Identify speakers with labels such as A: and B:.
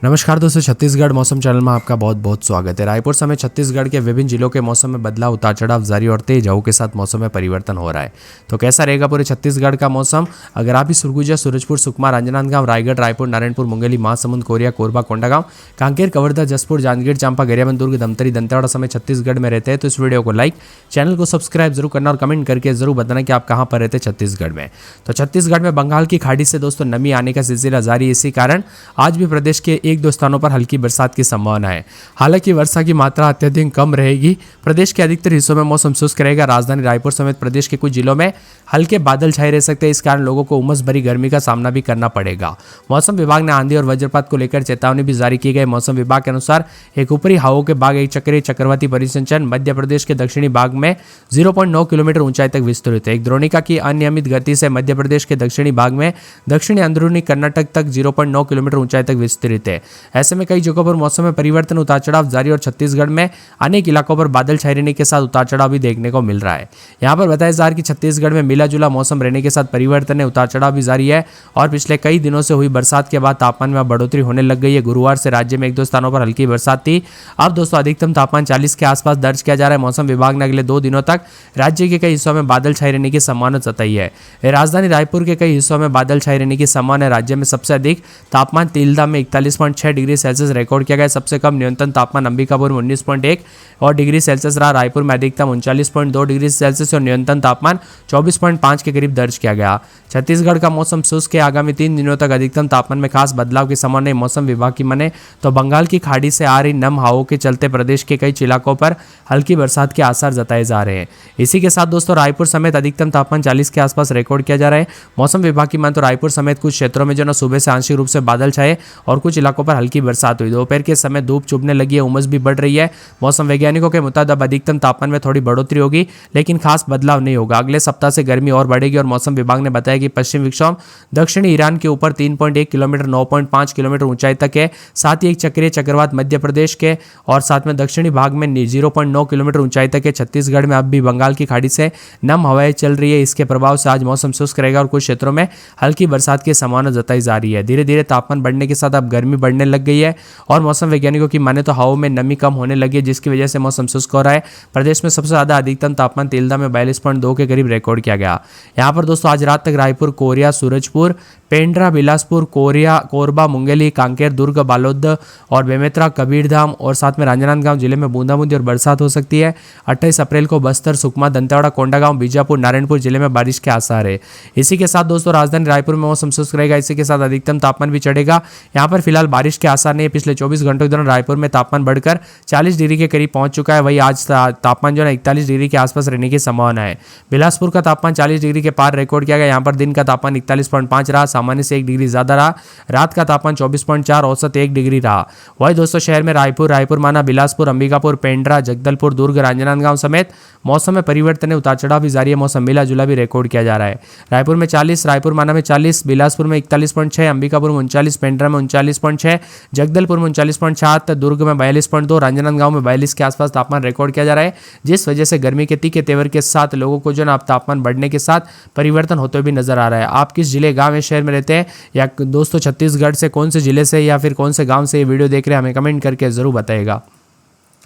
A: नमस्कार दोस्तों, छत्तीसगढ़ मौसम चैनल में आपका बहुत बहुत स्वागत है। रायपुर समेत छत्तीसगढ़ के विभिन्न जिलों के मौसम में बदलाव, उतार चढ़ाव जारी और तेज हवाओं के साथ मौसम में परिवर्तन हो रहा है। तो कैसा रहेगा पूरे छत्तीसगढ़ का मौसम? अगर आप भी सरगुजा, सूरजपुर, सुकमा, राजनांदगांव, रायगढ़, रायपुर, नारायणपुर, मुंगेली, महासमुंद, कोरिया, कोरबा, कोंडागांव, कांकेर, कवर्धा, जसपुर, जांजगीर चांपा, गरियाबंद, दुर्ग, धमतरी, दंतेवाड़ा समेत छत्तीसगढ़ में रहते हैं तो इस वीडियो को लाइक, चैनल को सब्सक्राइब जरूर करना और कमेंट करके जरूर बताना कि आप कहाँ पर रहते हैं छत्तीसगढ़ में। तो छत्तीसगढ़ में बंगाल की खाड़ी से दोस्तों नमी आने का सिलसिला जारी है। इसी कारण आज भी प्रदेश के एक दो स्थानों पर की बरसात की संभावना है। हालांकि वर्षा की मात्रा अत्यधिक कम रहेगी। प्रदेश के अधिकतर हिस्सों में मौसम शुष्क रहेगा। राजधानी रायपुर समेत प्रदेश के कुछ जिलों में हल्के बादल छाए रह सकते हैं। इस कारण लोगों को उमस भरी गर्मी का सामना भी करना पड़ेगा। मौसम विभाग ने आंधी और वज्रपात को लेकर चेतावनी भी जारी की गई। मौसम विभाग के अनुसार एक ऊपरी हवाओं के भाग एक चक्रीय चक्रवाती परिसंचरण मध्य प्रदेश के दक्षिणी भाग में 0.9 किलोमीटर ऊंचाई तक विस्तृत है। एक द्रोणिका की अनियमित गति से मध्य प्रदेश के दक्षिणी भाग में दक्षिणी अंदरूनी कर्नाटक तक 0.9 किलोमीटर ऊंचाई तक विस्तृत है। ऐसे में कई जगहों पर मौसम में परिवर्तन, उतार चढ़ाव जारी और छत्तीसगढ़ में अनेक इलाकों पर बादल छाए रहने के साथ उतार चढ़ाव भी देखने को मिल रहा है। यहाँ पर बताया जा रहा है कि छत्तीसगढ़ में मिला जुला मौसम रहने के साथ परिवर्तन है, उतार चढ़ाव भी जारी है और पिछले कई दिनों से हुई बरसात के बाद तापमान में बढ़ोतरी होने लग गई है। गुरुवार से राज्य में एक दो स्थानों पर हल्की बरसात थी। अब दोस्तों अधिकतम तापमान 40 के आसपास दर्ज किया जा रहा है। मौसम विभाग ने अगले 2 दिनों तक राज्य के कई हिस्सों में बादल छाए रहने की संभावना जताई है। राजधानी रायपुर के कई हिस्सों में बादल छाए रहने की संभावना है। राज्य में सबसे अधिक तापमान तिल्दा में 41.6 डिग्री सेल्सियस रिकॉर्ड किया गया। सबसे कम न्यूनतम तापमान अंबिकापुर में 19.1 और डिग्री सेल्सियस रहा। रायपुर में अधिकतम 39.2 डिग्री सेल्सियस और न्यूनतम तापमान 24.5 के करीब दर्ज किया गया। छत्तीसगढ़ का मौसम शुष्क है। आगामी 3 दिनों तक अधिकतम तापमान में खास बदलाव की संभावना है। मौसम विभाग की माने तो बंगाल की खाड़ी से आ रही नम हवाओं के चलते प्रदेश के कई इलाकों पर हल्की बरसात के आसार जताए जा रहे हैं। इसी के साथ दोस्तों रायपुर समेत अधिकतम तापमान 40 के आसपास रिकॉर्ड किया जा रहा है। मौसम विभाग की माने तो रायपुर समेत कुछ क्षेत्रों में जो ना सुबह से आंशिक रूप से बादल छाए और कुछ इलाकों पर हल्की बरसात हुई। दोपहर के समय धूप चुभने लगी है, उमस भी बढ़ रही है। मौसम वैज्ञानिकों के मुताबिक अधिकतम तापमान में थोड़ी बढ़ोतरी होगी लेकिन खास बदलाव नहीं होगा। अगले सप्ताह से गर्मी और बढ़ेगी और मौसम विभाग ने बताया कि पश्चिम विक्षोभ दक्षिणी ईरान के ऊपर 3.1 किलोमीटर 9.5 किलोमीटर ऊंचाई तक है। साथ ही एक चक्रीय चक्रवात मध्य प्रदेश के और साथ में दक्षिणी भाग में 0.9 किलोमीटर ऊंचाई तक है। छत्तीसगढ़ में अब भी बंगाल की खाड़ी से नम हवाएं चल रही है। इसके प्रभाव से आज मौसम शुष्क रहेगा और कुछ क्षेत्रों में हल्की बरसात की संभावना जताई जा रही है। धीरे धीरे तापमान बढ़ने के साथ अब गर्मी बढ़ने लग गई है और मौसम वैज्ञानिकों की माने तो हवाओं में नमी कम होने लगी है, जिसकी वजह से मौसम शुष्क हो रहा है। प्रदेश में सबसे ज्यादा अधिकतम तापमान तिल्दा में 42.2 के करीब रिकॉर्ड किया गया। यहाँ पर दोस्तों आज रात तक रायपुर, कोरिया, सूरजपुर, पेंड्रा, बिलासपुर, कोरिया, कोरबा, मुंगेली, कांकेर, दुर्ग, बालोद और बेमेतरा, कबीरधाम और साथ में राजनांदगांव जिले में बूंदाबूंदी और बरसात हो सकती है। 28 अप्रैल को बस्तर, सुकमा, दंतेवाड़ा, कोंडागांव, बीजापुर, नारायणपुर जिले में बारिश के आसार है। इसी के साथ दोस्तों राजधानी रायपुर में मौसम शुष्क रहेगा। इसी के साथ अधिकतम तापमान भी चढ़ेगा। यहाँ पर फिलहाल बारिश के आसार नहीं है। पिछले 24 घंटों के दौरान रायपुर में तापमान बढ़कर 40 डिग्री के करीब पहुंच चुका है। वही आज तापमान जो है 41 डिग्री के आसपास रहने की संभावना है। बिलासपुर का तापमान 40 डिग्री के पार रिकॉर्ड किया गया। यहाँ पर दिन का तापमान 41.5 रहा, सामान्य से 1 डिग्री ज्यादा रहा। रात का तापमान 24.4, औसत 1 डिग्री रहा। वही दोस्तों शहर में रायपुर माना, बिलासपुर, अंबिकापुर, पेंड्रा, जगदलपुर, दुर्ग, राजनांदगांव समेत मौसम में परिवर्तन है, उतार चढ़ाव भी जारी है। मौसम मिला जुला भी रिकॉर्ड किया जा रहा है। रायपुर में 40, रायपुर माना में 40, बिलासपुर में 41.6, अंबिकापुर में 39, पेंड्रा में 39.6, जगदलपुर में 39.7, दुर्ग में 42.2, राजनांदगांव में 42 के आसपास तापमान रिकॉर्ड किया जा रहा है, जिस वजह से गर्मी के तीखे तेवर के साथ लोगों को जो ना तापमान बढ़ने के साथ परिवर्तन होते हुए भी नजर आ रहा है। आप किस जिले, गांव या शहर में रहते हैं या दोस्तों छत्तीसगढ़ से कौन से जिले से या फिर कौन से गांव से ये वीडियो देख रहे हैं, हमें कमेंट करके जरूर बताइएगा।